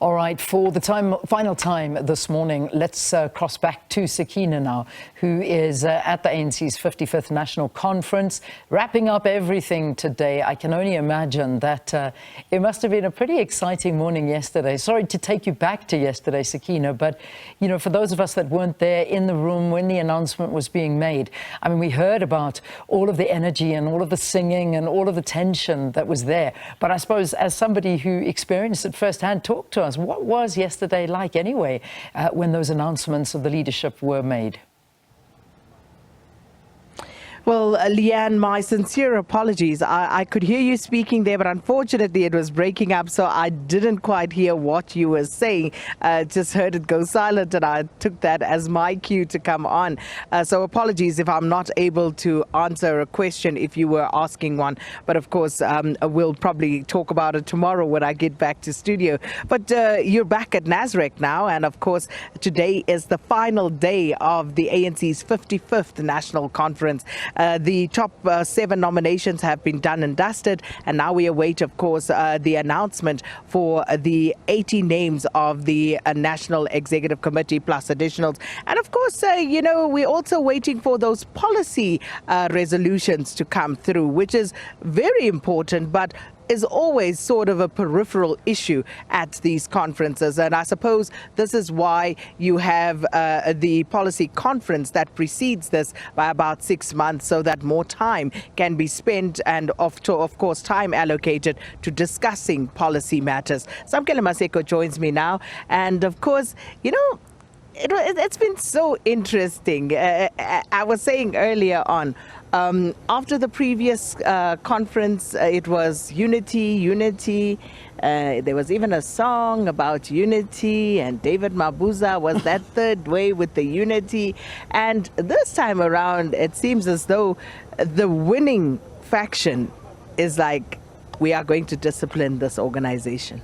All right, for the final time this morning, let's cross back to Sakina now, who is at the ANC's 55th National Conference, wrapping up everything today. I can only imagine that it must have been a pretty exciting morning yesterday. Sorry to take you back to yesterday, Sakina, but, you know, for those of us that weren't there in the room when the announcement was being made, I mean, we heard about all of the energy and all of the singing and all of the tension that was there. But I suppose as somebody who experienced it firsthand, talk to us. What was yesterday like anyway, when those announcements of the leadership were made? Well, Leanne, my sincere apologies. I could hear you speaking there, but unfortunately it was breaking up, so I didn't quite hear what you were saying. Just heard it go silent, and I took that as my cue to come on. So apologies if I'm not able to answer a question if you were asking one. But of course, we'll probably talk about it tomorrow when I get back to studio. But you're back at Nasrec now, and of course, today is the final day of the ANC's 55th National Conference. The top 7 nominations have been done and dusted, and now we await, of course, the announcement for the 80 names of the National Executive Committee plus additionals. And of course, you know, we're also waiting for those policy resolutions to come through, which is very important, but is always sort of a peripheral issue at these conferences. And I suppose this is why you have the policy conference that precedes this by about 6 months, so that more time can be spent and of course time allocated to discussing policy matters. Samkele Maseko joins me now, and of course, you know, it's been so interesting. I was saying earlier on, after the previous conference, it was unity. There was even a song about unity, and David Mabuza was that third way with the unity. And this time around, it seems as though the winning faction is like, we are going to discipline this organization.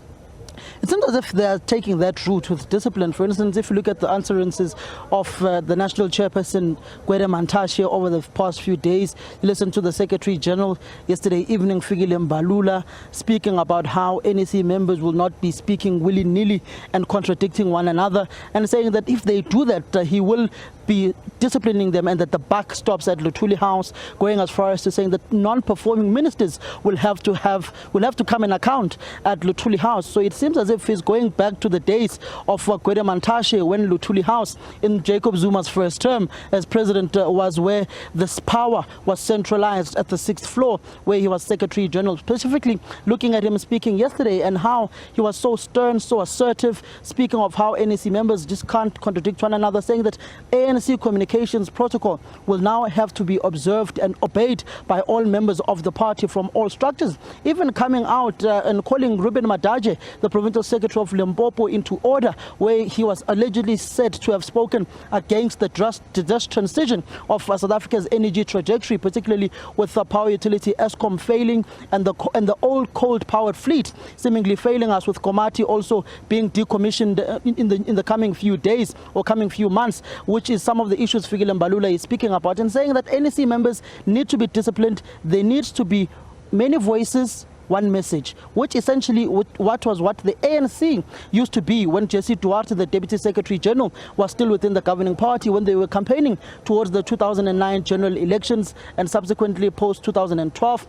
It seems as if they are taking that route with discipline. For instance, if you look at the answerances of the National Chairperson, Gwede Mantashe, over the past few days, you listened to the Secretary General yesterday evening, Fikile Mbalula, speaking about how NEC members will not be speaking willy-nilly and contradicting one another, and saying that if they do that, he will be disciplining them, and that the buck stops at Luthuli House, going as far as to saying that non-performing ministers will have to come and account at Luthuli House. So it seems as if he's going back to the days of Gwede Mantashe, when Luthuli House in Jacob Zuma's first term as president was where this power was centralized at the 6th floor, where he was Secretary General. Specifically looking at him speaking yesterday and how he was so stern, so assertive, speaking of how NEC members just can't contradict one another, saying that ANC communications protocol will now have to be observed and obeyed by all members of the party from all structures. Even coming out and calling Ruben Madaje, the Provincial Secretary of Limpopo, into order, where he was allegedly said to have spoken against the just transition of South Africa's energy trajectory, particularly with the power utility Eskom failing and the old coal-powered fleet seemingly failing us, with Komati also being decommissioned in the coming few days or coming few months, which is some of the issues Fikile Mbalula is speaking about, and saying that NEC members need to be disciplined. There needs to be many voices, one message, which essentially what the ANC used to be when Jesse Duarte, the Deputy Secretary General, was still within the governing party, when they were campaigning towards the 2009 general elections and subsequently post-2012,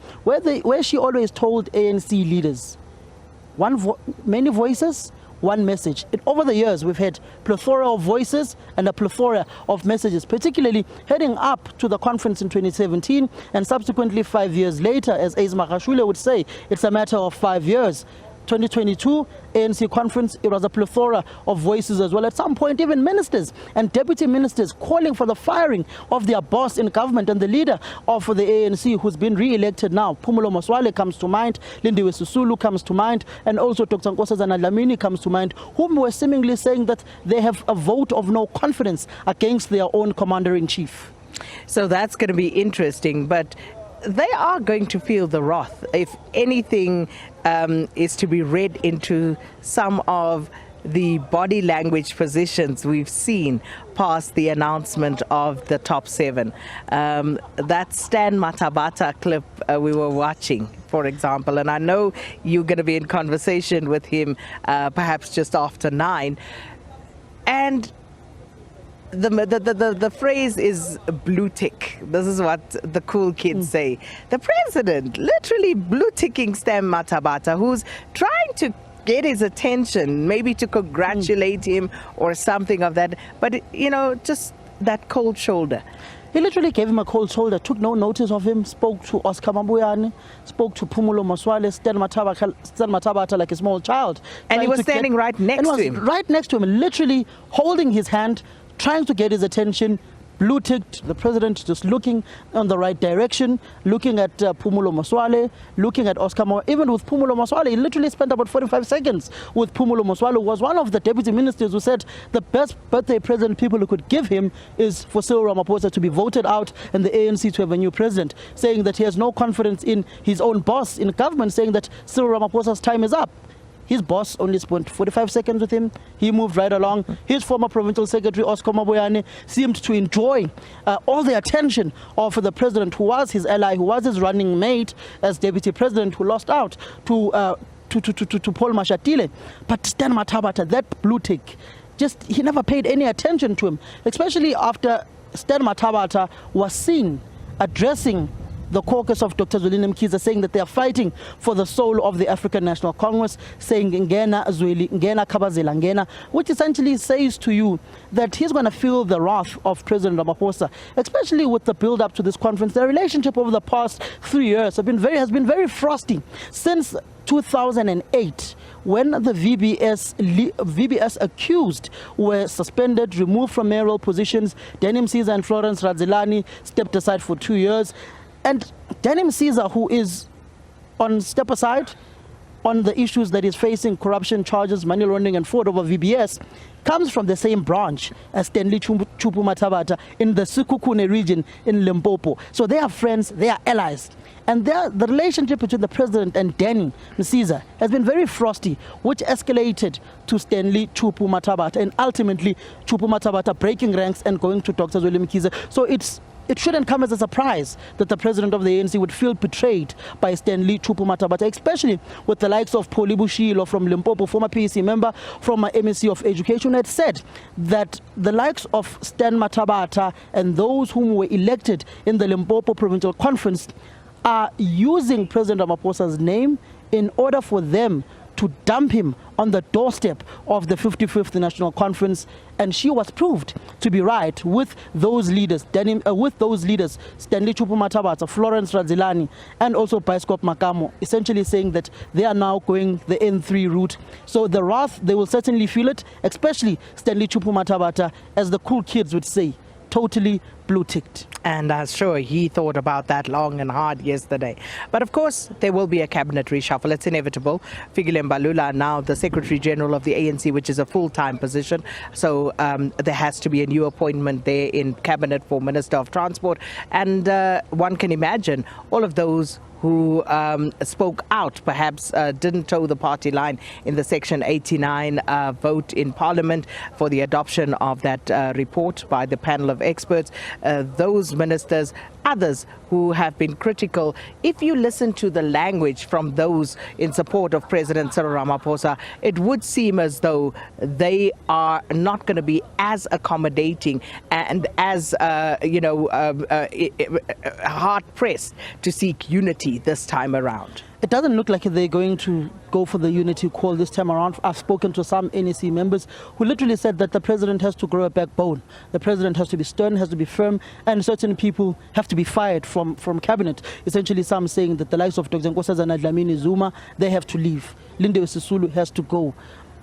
where she always told ANC leaders, many voices, one message. Over the years, we've had plethora of voices and a plethora of messages, particularly heading up to the conference in 2017 and subsequently 5 years later, as Ace Magashule would say, it's a matter of 5 years. 2022 ANC conference, it was a plethora of voices as well. At some point, even ministers and deputy ministers calling for the firing of their boss in government and the leader of the ANC, who's been re-elected now. Phumulo Moswale comes to mind, Lindiwe Sisulu comes to mind, and also Dr. Nkosazana Dlamini comes to mind, whom were seemingly saying that they have a vote of no confidence against their own commander-in-chief. So that's going to be interesting, but they are going to feel the wrath if anything is to be read into some of the body language positions we've seen past the announcement of the top 7. That Stan Matabata clip we were watching, for example, and I know you're going to be in conversation with him perhaps just after 9. And the phrase is blue tick. This is what the cool kids say. The president literally blue ticking Stan Matabata, who's trying to get his attention, maybe to congratulate him or something of that. But, you know, just that cold shoulder. He literally gave him a cold shoulder, took no notice of him, spoke to Oscar Mabuyane, spoke to Phumulo Moswale, Stan Matabata like a small child. And he was standing right next to him. Right next to him, literally holding his hand, trying to get his attention. Blue ticked, the president just looking on the right direction, looking at Phumulo Moswale, looking at Oscar Mo. Even with Phumulo Moswale, he literally spent about 45 seconds with Phumulo Moswale, who was one of the deputy ministers who said the best birthday present people could give him is for Cyril Ramaphosa to be voted out and the ANC to have a new president, saying that he has no confidence in his own boss in government, saying that Cyril Ramaphosa's time is up. His boss only spent 45 seconds with him. He moved right along. His former provincial secretary, Oscar Mabuyane, seemed to enjoy all the attention of the president, who was his ally, who was his running mate as deputy president, who lost out to Paul Mashatile. But Stan Matabata, that blue tick, just he never paid any attention to him, especially after Stan Matabata was seen addressing the caucus of Dr. Zweli Mkhize, saying that they are fighting for the soul of the African National Congress, saying Ngena Zweli, Ngena Kabazela, Ngena, which essentially says to you that he's going to feel the wrath of President Ramaphosa, especially with the build-up to this conference. Their relationship over the past 3 years has been very frosty. Since 2008, when the VBS accused were suspended, removed from mayoral positions, Danny Msiza and Florence Radzilani stepped aside for 2 years. And Danny Msiza, who is on step aside on the issues that he's facing, corruption charges, money laundering and fraud over VBS, comes from the same branch as Stanley Chupu Matabata in the Sekhukhune region in Limpopo. So they are friends, they are allies. And the relationship between the president and Danny Msiza has been very frosty, which escalated to Stanley Chupu Matabata and ultimately Chupu Matabata breaking ranks and going to Dr. Zweli Mkhize. So it shouldn't come as a surprise that the president of the ANC would feel betrayed by Stanley Chupu Matabata, especially with the likes of Paul Bushilo from Limpopo, former PEC member from MSc of Education, had said that the likes of Stan Matabata and those whom were elected in the Limpopo Provincial Conference are using President Ramaphosa's name in order for them to dump him on the doorstep of the 55th National Conference, and she was proved to be right with those leaders, Stanley Chupu Matabata, Florence Radzilani, and also Biskop Makamo, essentially saying that they are now going the N3 route. So the wrath, they will certainly feel it, especially Stanley Chupu Matabata, as the cool kids would say, totally blue-ticked. And I'm sure he thought about that long and hard yesterday. But of course, there will be a cabinet reshuffle. It's inevitable. Fikile Mbalula, now the Secretary General of the ANC, which is a full-time position. So there has to be a new appointment there in cabinet for Minister of Transport. And one can imagine all of those who spoke out, perhaps didn't toe the party line in the Section 89 vote in Parliament for the adoption of that report by the panel of experts. Those ministers, others who have been critical, if you listen to the language from those in support of President Cyril Ramaphosa, it would seem as though they are not going to be as accommodating and as, hard-pressed to seek unity this time around. It doesn't look like they're going to go for the unity call this time around. I've spoken to some NEC members who literally said that the president has to grow a backbone. The president has to be stern, has to be firm, and certain people have to be fired from cabinet. Essentially, some saying that the likes of Dr. Nkosazana Dlamini Zuma, they have to leave. Lindiwe Sisulu has to go.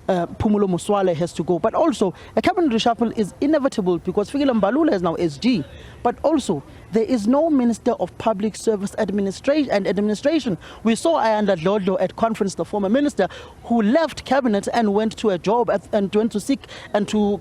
Phumulo Moswale has to go. But also, a cabinet reshuffle is inevitable because Fikile Mbalula is now SG. But also, there is no Minister of Public Service Administration. We saw Ayanda Dlodlo at conference, the former minister, who left cabinet and went to a job and went to seek and to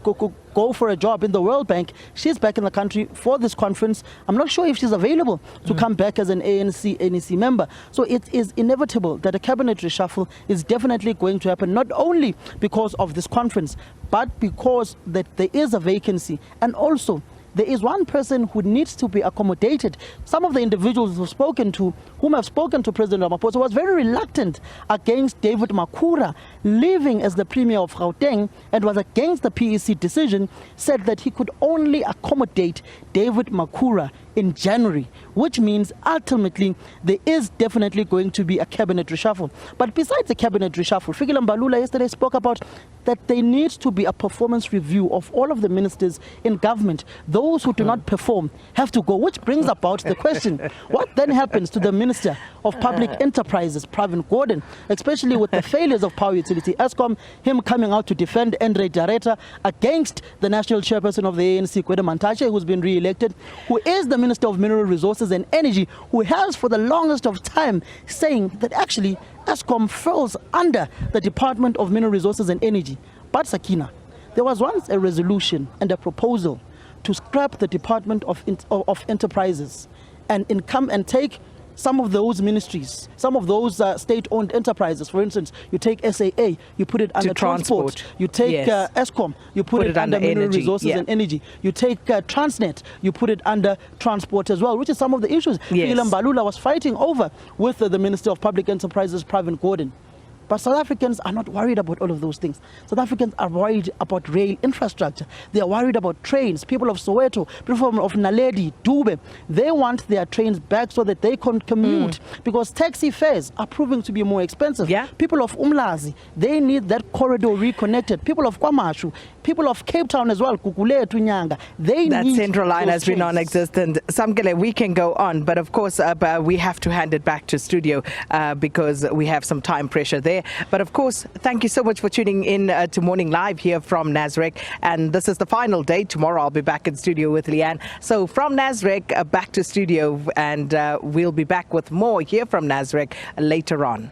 go for a job in the World Bank. She's back in the country for this conference. I'm not sure if she's available to come back as an ANC NEC member. So it is inevitable that a cabinet reshuffle is definitely going to happen, not only because of this conference, but because that there is a vacancy, and also there is one person who needs to be accommodated. Some of the individuals whom have spoken to President Ramaphosa was very reluctant against David Makhura leaving as the Premier of Gauteng, and was against the PEC decision, said that he could only accommodate David Makhura in January, which means ultimately there is definitely going to be a cabinet reshuffle. But besides the cabinet reshuffle, Fikile Mbalula yesterday spoke about that there needs to be a performance review of all of the ministers in government. Those who do not perform have to go, which brings about the question, what then happens to the Minister of Public Enterprises, Pravin Gordhan, especially with the failures of Power Utility Eskom, him coming out to defend Andre Dareta against the National Chairperson of the ANC, Gwede Mantashe, who's been re-elected, who is the Minister of Mineral Resources and Energy, who has for the longest of time saying that actually Eskom falls under the Department of Mineral Resources and Energy. But Sakina, there was once a resolution and a proposal to scrap the Department of Enterprises and take some of those ministries, some of those state-owned enterprises. For instance, you take SAA, you put it under transport. You take Eskom, you put it under mineral resources and energy. You take Transnet, you put it under transport as well, which is some of the issues Fikile Mbalula was fighting over with the Minister of Public Enterprises, Pravin Gordhan. But South Africans are not worried about all of those things. South Africans are worried about rail infrastructure. They are worried about trains. People of Soweto, people of Naledi, Dube, they want their trains back so that they can commute, because taxi fares are proving to be more expensive. People of Umlazi, they need that corridor reconnected. People of Kwamashu, people of Cape Town as well, Kukule, Tunyanga, they that need central line has been trains. non-existent. Samkele, we can go on, but of course we have to hand it back to studio because we have some time pressure there. But of course, thank you so much for tuning in to Morning Live here from Nasrec. And this is the final day. Tomorrow I'll be back in studio with Leanne. So from Nasrec, back to studio, and we'll be back with more here from Nasrec later on.